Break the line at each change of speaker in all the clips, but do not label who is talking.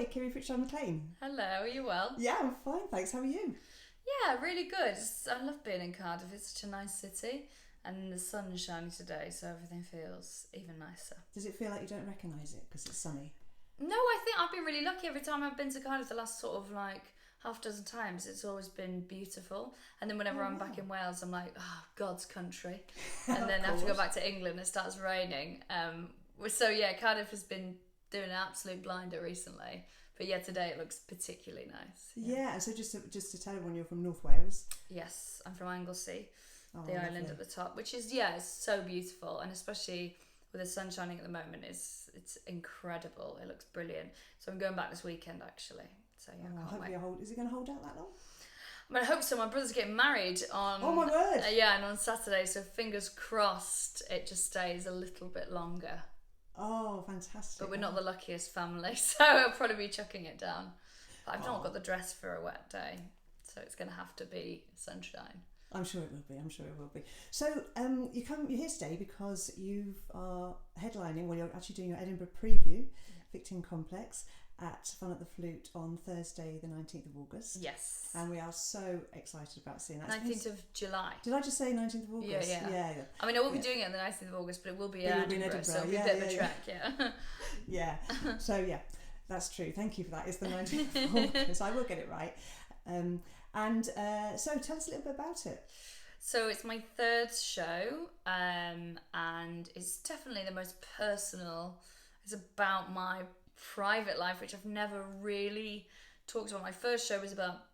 Hi, Kiri Pritchard-McLean.
Hello, are you well?
Yeah, I'm fine, thanks. How are you?
Yeah, really good. I love being in Cardiff. It's such a nice city, and the sun is shining today, so everything feels even nicer.
Does it feel like you don't recognise it because it's sunny?
No, I think I've been really lucky. Every time I've been to Cardiff, the last sort of like half dozen times, it's always been beautiful. And then whenever I'm back in Wales, I'm like, oh, God's country. And then I have to go back to England, it starts raining. So yeah, Cardiff has been doing an absolute blinder recently. But yeah, today it looks particularly nice.
Yeah, so just to tell everyone, you're from North Wales.
Yes, I'm from Anglesey, the
lovely.
island at the top, which is, it's so beautiful. And especially with the sun shining at the moment, it's incredible. It looks brilliant. So I'm going back this weekend, actually. So yeah, I can't wait.
Is it going to hold out that long?
I mean, I hope so. My brother's getting married on...
Oh my word!
And on Saturday, so fingers crossed it just stays a little bit longer.
Oh, fantastic.
But we're not the luckiest family, so I'll probably be chucking it down. But I've not got the dress for a wet day, so it's going to have to be sunshine.
I'm sure it will be. So you're here today because you are headlining, well, you're actually doing your Edinburgh preview, Victim Complex, at Fun at the Flute on Thursday the 19th of August.
Yes.
And we are so excited about seeing that.
19th of July.
Did I just say 19th of August?
Yeah. I mean, I will be doing it on the 19th of August, but it will be in Edinburgh, so it'll be a bit of a trek,
Yeah. So yeah, that's true. Thank you for that. It's the 19th of August. I will get it right. So tell us a little bit about it.
So it's my third show, and it's definitely the most personal. It's about my private life, which I've never really talked about. My first show was about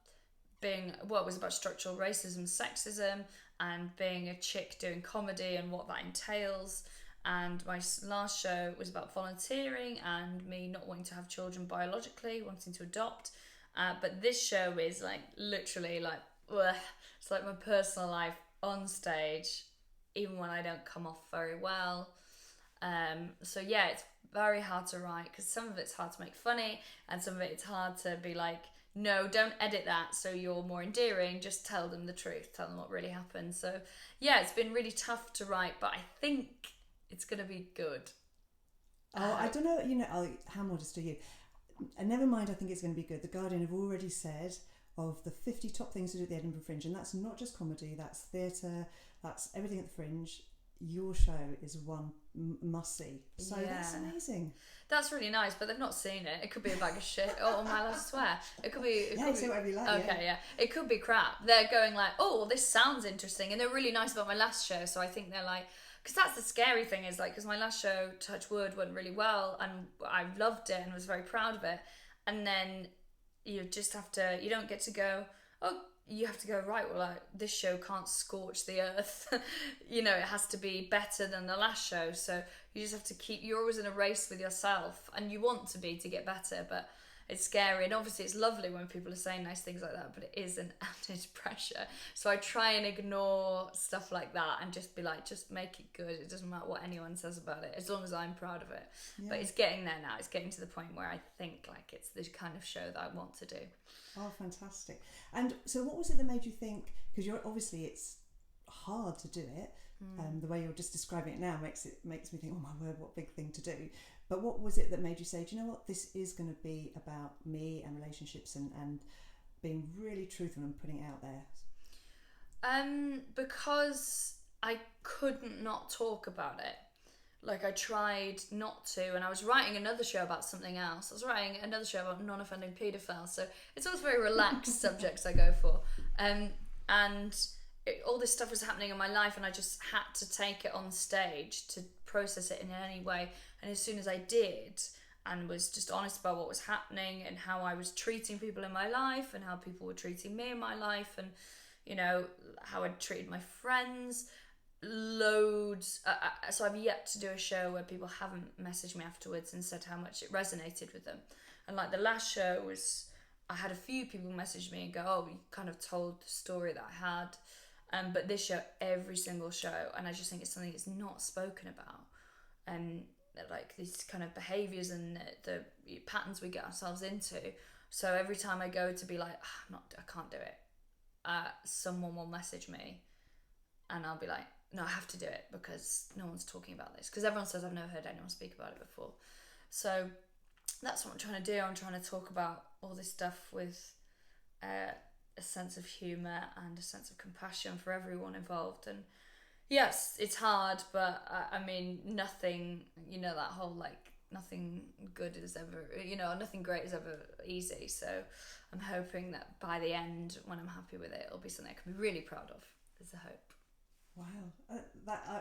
structural racism, sexism, and being a chick doing comedy and what that entails. And my last show was about volunteering and me not wanting to have children biologically, wanting to adopt. But this show is literally it's like my personal life on stage, even when I don't come off very well. So yeah, it's very hard to write because some of it's hard to make funny and some of it's hard to be like, no, don't edit that so you're more endearing, just tell them the truth, tell them what really happened. So yeah, it's been really tough to write, but I think it's going to be good.
I don't know, how modest are you? And never mind, I think it's going to be good. The Guardian have already said of the 50 top things to do at the Edinburgh Fringe, and that's not just comedy, that's theatre, that's everything at the Fringe. Your show is one must-see. So that's amazing.
That's really nice, but they've not seen it. It could be a bag of shit. Oh, my, I swear. It could be...
say whatever you like.
Okay, yeah. It could be crap. They're going like, oh, well, this sounds interesting. And they're really nice about my last show, so I think they're like... Because that's the scary thing is because my last show, touch wood, went really well and I loved it and was very proud of it. And then you just have to... You don't get to go, oh... You have to go, right, well, this show can't scorch the earth. It has to be better than the last show. So you just have to you're always in a race with yourself and you want to be to get better, but it's scary. And obviously it's lovely when people are saying nice things like that, but it is an added pressure. So I try and ignore stuff like that and just be like, just make it good. It doesn't matter what anyone says about it, as long as I'm proud of it. Yeah. But it's getting there now. It's getting to the point where I think it's the kind of show that I want to do.
Oh, fantastic. And so what was it that made you think, because it's hard to do it, the way you're just describing it now makes me think, oh my word, what big thing to do. But what was it that made you say, do you know what, this is going to be about me and relationships and being really truthful and putting it out there?
Because I couldn't not talk about it. I tried not to, and I was writing another show about something else. I was writing another show about non-offending paedophiles, so it's always very relaxed subjects I go for. All this stuff was happening in my life, and I just had to take it on stage to process it in any way. And as soon as I did, and was just honest about what was happening and how I was treating people in my life and how people were treating me in my life, and how I'd treated my friends, loads. So I've yet to do a show where people haven't messaged me afterwards and said how much it resonated with them. And the last show was, I had a few people message me and go, oh, you kind of told the story that I had. But this show, every single show, and I just think it's something that's not spoken about. And these kind of behaviours and the patterns we get ourselves into. So every time I go to be like, I can't do it, someone will message me and I'll be like, no, I have to do it because no one's talking about this. Because everyone says I've never heard anyone speak about it before. So that's what I'm trying to do. I'm trying to talk about all this stuff with a sense of humour and a sense of compassion for everyone involved. And yes, it's hard, but I mean, nothing, that whole like, nothing good is ever, nothing great is ever easy. So I'm hoping that by the end, when I'm happy with it, it'll be something I can be really proud of. There's a hope.
Wow.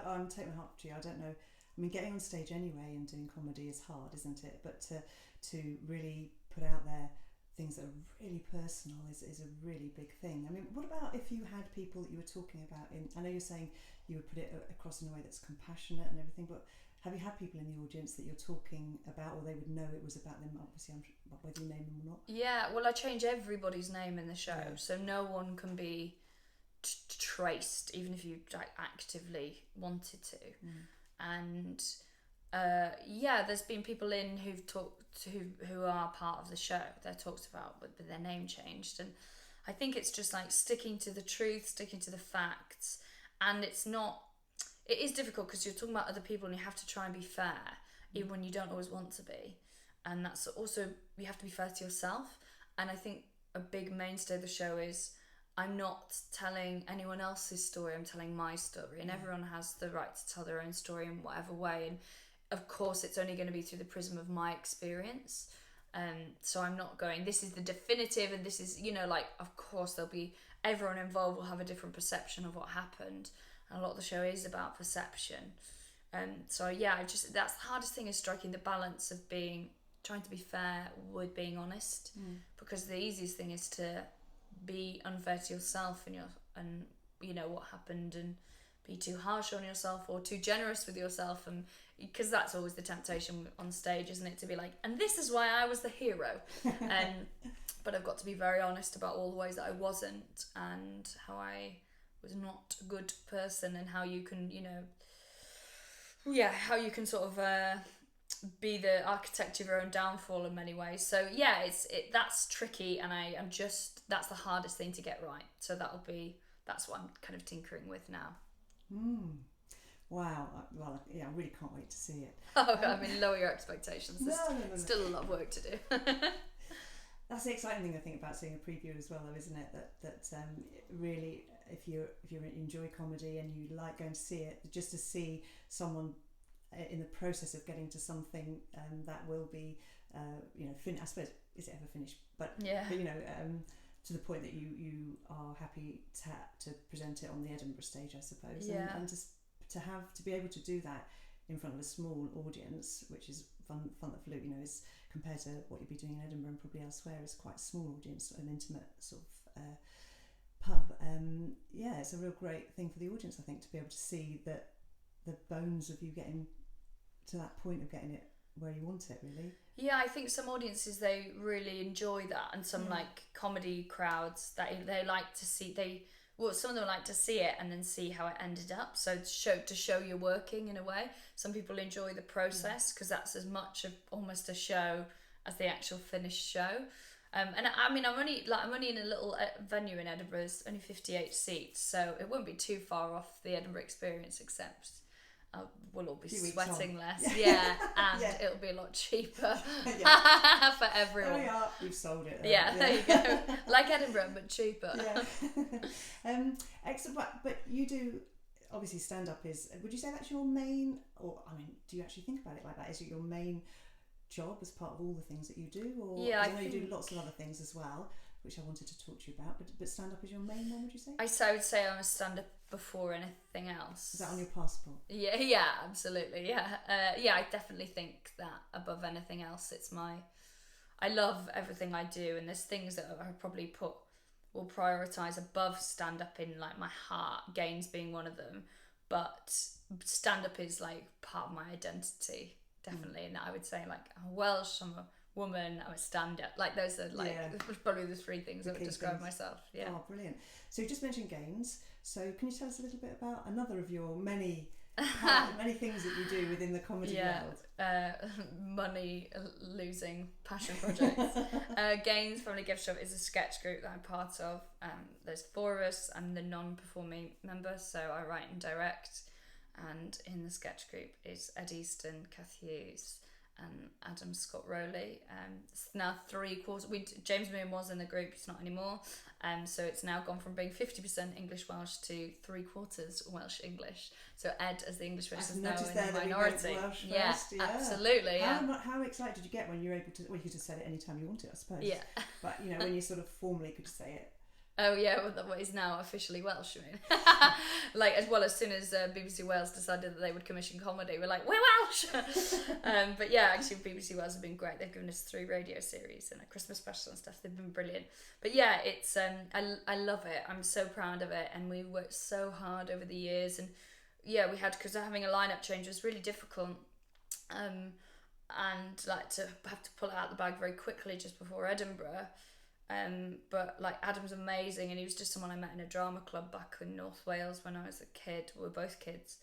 I'm taking my heart to you. I don't know. I mean, getting on stage anyway and doing comedy is hard, isn't it? But to really put out there things that are really personal is a really big thing. I mean, what about if you had people that you were talking about I know you're saying you would put it across in a way that's compassionate and everything, but have you had people in the audience that you're talking about, or they would know it was about them, obviously, whether you name them or not? Yeah,
well, I change everybody's name in the show, so no one can be traced, even if you actively wanted to. And there's been people in who've talked who are part of the show. They're talked about with their name changed, and I think it's just like sticking to the truth, sticking to the facts. And it is difficult because you're talking about other people and you have to try and be fair, even when you don't always want to be. And that's also, you have to be fair to yourself. And I think a big mainstay of the show is, I'm not telling anyone else's story, I'm telling my story. And everyone has the right to tell their own story in whatever way. And of course, it's only going to be through the prism of my experience. So I'm not going, this is the definitive, and this is, of course, everyone involved will have a different perception of what happened. And a lot of the show is about perception. So that's the hardest thing, is striking the balance of trying to be fair with being honest. Because the easiest thing is to be unfair to yourself and what happened, and be too harsh on yourself or too generous with yourself, and because that's always the temptation on stage, isn't it, to be like, and this is why I was the hero. But I've got to be very honest about all the ways that I wasn't, and how I was not a good person, and how you can how you can sort of be the architect of your own downfall in many ways. So that's tricky, and that's the hardest thing to get right. So that's what I'm kind of tinkering with now.
Wow. Well, I really can't wait to see it.
Lower your expectations. There's still a lot of work to do.
That's the exciting thing, I think, about seeing a preview as well, though, isn't it? That really, if you enjoy comedy and you like going to see it, just to see someone in the process of getting to something that will be, I suppose, is it ever finished? But to the point that you are happy to present it on the Edinburgh stage, I suppose, and to be able to do that in front of a small audience, which is fun the flute, is compared to what you'd be doing in Edinburgh and probably elsewhere, is quite a small audience, an intimate sort of pub. It's a real great thing for the audience, I think, to be able to see that the bones of you getting to that point of getting it where you want it, really. Yeah,
I think some audiences, they really enjoy that, and some like comedy crowds that they like to see, some of them like to see it and then see how it ended up. So to show you're working in a way. Some people enjoy the process because that's as much of almost a show as the actual finished show. And I'm only in a little venue in Edinburgh. It's only 58 seats, so it won't be too far off the Edinburgh experience, except we'll all be sweating less. And it'll be a lot cheaper for everyone.
There we are. We've sold it.
There you go. Like Edinburgh, but cheaper.
Excellent. But you do, obviously, stand-up is, would you say that's your main, or, do you actually think about it like that? Is it your main job as part of all the things that you do? Or, I know you do lots of other things as well, which I wanted to talk to you about, but stand-up is your main one, would you say?
I would say I'm a stand-up before anything else.
Is that on your passport?
Yeah, absolutely, I definitely think that above anything else, I love everything I do, and there's things that I probably will prioritise above stand-up in like my heart, games being one of them, but stand-up is like part of my identity, definitely, and I would say like I'm Welsh, I'm a woman, I'm a stand-up, like those are like probably the three things that would describe myself. Oh,
brilliant. So you just mentioned games, so can you tell us a little bit about another of your many things that you do within the comedy world?
Money losing passion projects. Games Family Gift Shop is a sketch group that I'm part of. There's 4 of us. I'm the non-performing member, so I write and direct, and in the sketch group is Ed Easton, Kath Hughes, and Adam Scott Rowley. It's now 3/4. James Moon was in the group, he's not anymore. So it's now gone from being 50% English Welsh to 3/4 Welsh English. So Ed, as the English versus, is now in the minority.
Welsh
yeah,
first, yeah,
absolutely.
How excited did you get when you were able to? Well, you could just say it any time you wanted, I suppose.
Yeah.
But when you sort of formally could say it.
Oh yeah, what is now officially Welsh, I mean. Like, as soon as BBC Wales decided that they would commission comedy, we're like, we're Welsh! But yeah, actually BBC Wales have been great. They've given us 3 radio series and a Christmas special and stuff. They've been brilliant. But yeah, it's I love it. I'm so proud of it, and we worked so hard over the years. And yeah, because having a lineup change was really difficult. And like to have to pull it out of the bag very quickly just before Edinburgh. But like, Adam's amazing, and he was just someone I met in a drama club back in North Wales when I was a kid. We were both kids,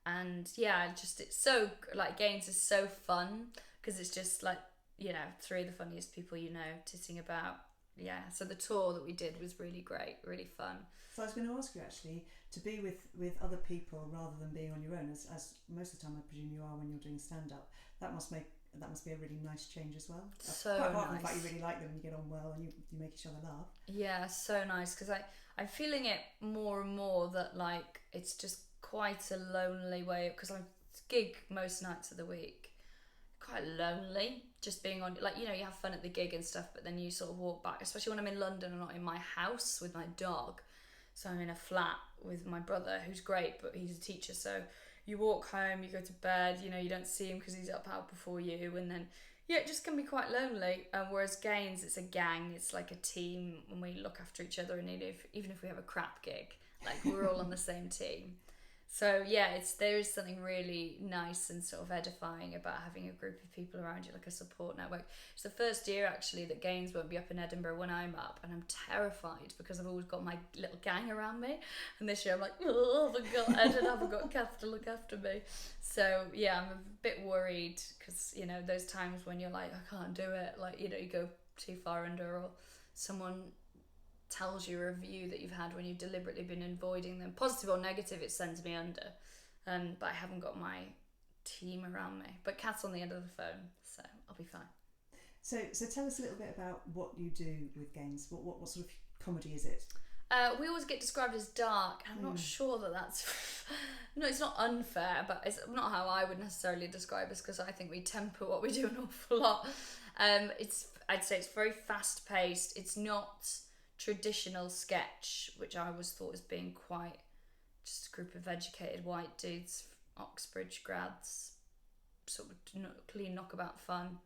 and yeah, it's so like, Gaines is so fun because it's just like, 3 of the funniest people tissing about. Yeah, so the tour that we did was really great, really fun.
So I was going to ask you, actually, to be with other people rather than being on your own, as most of the time I presume you are when you're doing stand-up. That must be a really nice change as well.
So
quite apart
nice.
From the fact you really like them and you get on well and you make each other laugh.
Yeah, so nice, because I'm feeling it more and more that like, it's just quite a lonely way, because I gig most nights of the week. Quite lonely, just being on, like, you have fun at the gig and stuff, but then you sort of walk back, especially when I'm in London and not in my house with my dog. So I'm in a flat with my brother, who's great, but he's a teacher, so you walk home, you go to bed, you don't see him because he's up out before you, and then it just can be quite lonely. Whereas Gaines, it's a gang, it's like a team, and we look after each other, and even if we have a crap gig, like, we're all on the same team. So yeah, there is something really nice and sort of edifying about having a group of people around you, like a support network. It's the first year actually that Gaines won't be up in Edinburgh when I'm up, and I'm terrified because I've always got my little gang around me, and this year I'm like, oh, I haven't got Ed and I haven't got Kath to look after me. So yeah, I'm a bit worried because those times when you're like, I can't do it, like, you go too far under, or someone tells you a review that you've had when you've deliberately been avoiding them, positive or negative, it sends me under. But I haven't got my team around me. But Kat's on the end of the phone, so I'll be fine.
So tell us a little bit about what you do with Gaines. What sort of comedy is it?
We always get described as dark. I'm not sure that's no, it's not unfair, but it's not how I would necessarily describe us, because I think we temper what we do an awful lot. I'd say it's very fast paced. It's not traditional sketch, which I always thought as being quite just a group of educated white dudes, Oxbridge grads, sort of clean knockabout fun,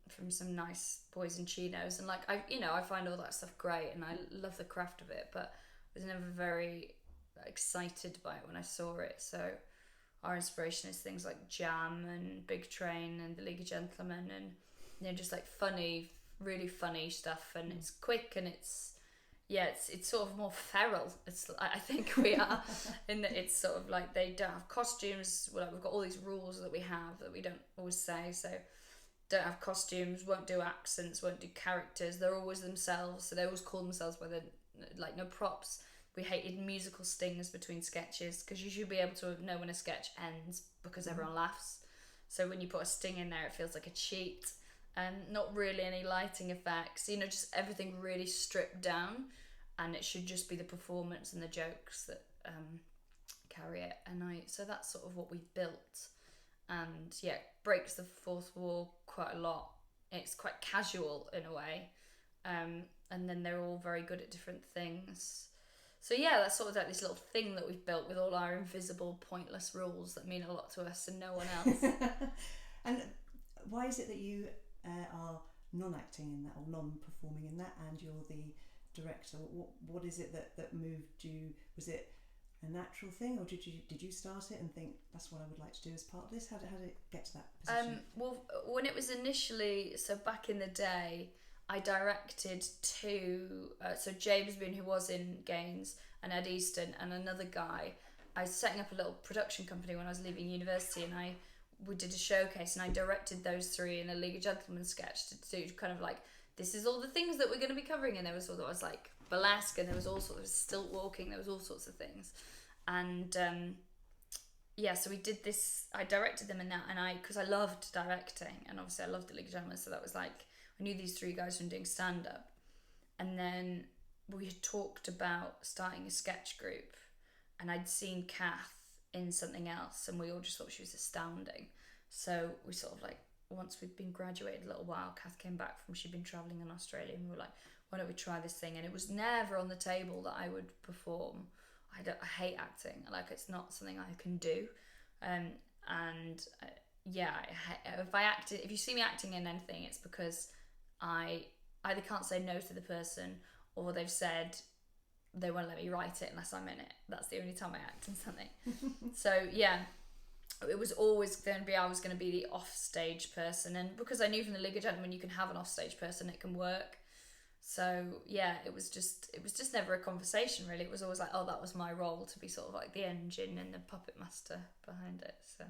from some nice boys in chinos, and like, I find all that stuff great, and I love the craft of it, but I was never very excited by it when I saw it. So our inspiration is things like Jam and Big Train and The League of Gentlemen, and just like funny, really funny stuff, and it's quick, and it's sort of more feral. I think we are in that it's sort of like, they don't have costumes. Well, like, we've got all these rules that we have that we don't always say. So don't have costumes, won't do accents, won't do characters. They're always themselves. So they always call themselves by no props. We hated musical stings between sketches, because you should be able to know when a sketch ends because everyone laughs. So when you put a sting in there, it feels like a cheat. And not really any lighting effects, just everything really stripped down, and it should just be the performance and the jokes that carry it. And so that's sort of what we built, and yeah, it breaks the fourth wall quite a lot. It's quite casual in a way, and then they're all very good at different things. So yeah, that's sort of like this little thing that we've built with all our invisible, pointless rules that mean a lot to us and no one else.
And why is it that you are non-acting in that, or non-performing in that, and you're the director? What is it that moved you? Was it a natural thing, or did you start it and think that's what I would like to do as part of this? How did it get to that position?
Well, when it was initially, so back in the day, I directed 2, so James Boone, who was in Gaines, and Ed Easton, and another guy. I was setting up a little production company when I was leaving university, and we did a showcase, and I directed those 3 in a League of Gentlemen sketch to do kind of like, this is all the things that we're going to be covering, and there was like burlesque, and there was all sorts of stilt walking, there was all sorts of things, and so we did this. I directed them in that, and because I loved directing, and obviously I loved the League of Gentlemen, so that was like, I knew these three guys from doing stand up, and then we had talked about starting a sketch group, and I'd seen Kath in something else, and we all just thought she was astounding. So we sort of like, once we'd been graduated a little while, Kath came back from, she'd been travelling in Australia, and we were like, why don't we try this thing? And it was never on the table that I would perform. I hate acting. Like, it's not something I can do. If you see me acting in anything, it's because I either can't say no to the person, or they've said they won't let me write it unless I'm in it. That's the only time I act in something. So yeah, it was always going to be, I was going to be the off-stage person, and because I knew from the League of Gentlemen you can have an off-stage person, it can work. So yeah, it was just never a conversation really. It was always like, oh, that was my role, to be sort of like the engine and the puppet master behind it. So